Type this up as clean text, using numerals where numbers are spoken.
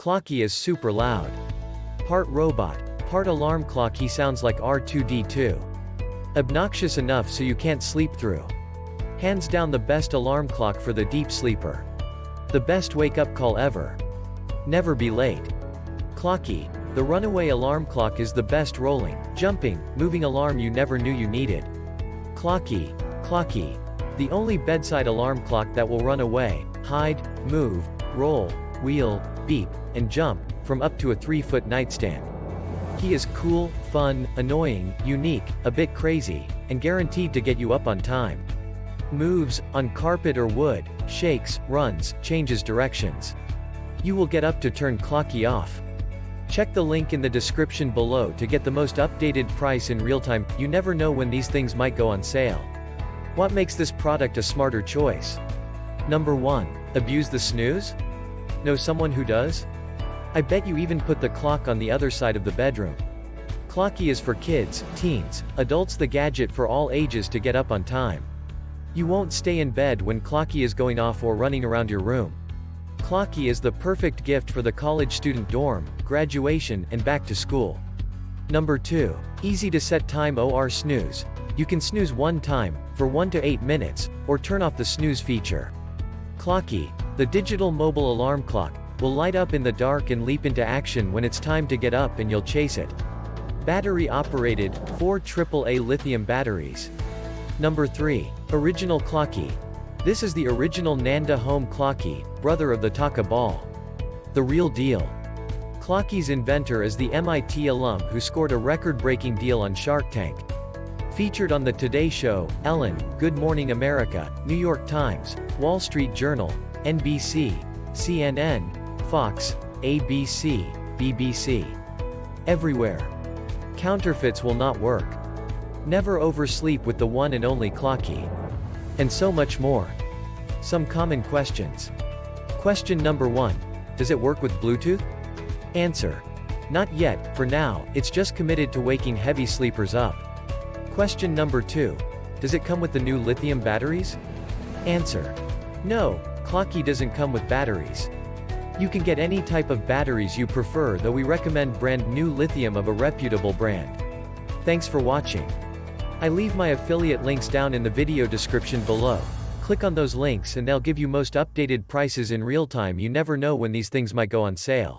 Clocky is super loud. Part robot, part alarm clock. He sounds like R2-D2. Obnoxious enough so you can't sleep through. Hands down the best alarm clock for the deep sleeper. The best wake-up call ever. Never be late. Clocky, the runaway alarm clock, is the best rolling, jumping, moving alarm you never knew you needed. Clocky, the only bedside alarm clock that will run away, hide, move, roll, wheel, beep, and jump, from up to a 3-foot nightstand. He is cool, fun, annoying, unique, a bit crazy, and guaranteed to get you up on time. Moves, on carpet or wood, shakes, runs, changes directions. You will get up to turn Clocky off. Check the link in the description below to get the most updated price in real time. You never know when these things might go on sale. What makes this product a smarter choice? Number 1. Abuse the snooze? Know someone who does? I bet you even put the clock on the other side of the bedroom. Clocky is for kids, teens, adults, the gadget for all ages to get up on time. You won't stay in bed when Clocky is going off or running around your room. Clocky is the perfect gift for the college student dorm, graduation, and back to school. Number 2. Easy to set time or snooze. You can snooze one time, for 1 to 8 minutes, or turn off the snooze feature. Clocky, the digital mobile alarm clock, will light up in the dark and leap into action when it's time to get up, and you'll chase it. Battery operated, 4 AAA lithium batteries. Number 3. Original Clocky. This is the original Nanda home Clocky, brother of the Taka ball. The real deal. Clocky's inventor is the MIT alum who scored a record-breaking deal on Shark Tank. Featured on The Today Show, Ellen, Good Morning America, New York Times, Wall Street Journal, NBC, CNN, Fox, ABC, BBC. Everywhere. Counterfeits will not work. Never oversleep with the one and only Clocky. And so much more. Some common questions. Question number 1. Does it work with Bluetooth? Answer. Not yet, for now, it's just committed to waking heavy sleepers up. Question number 2. Does it come with the new lithium batteries? Answer. No, Clocky doesn't come with batteries. You can get any type of batteries you prefer, though we recommend brand new lithium of a reputable brand. Thanks for watching. I leave my affiliate links down in the video description below. Click on those links and they'll give you most updated prices in real time. You never know when these things might go on sale.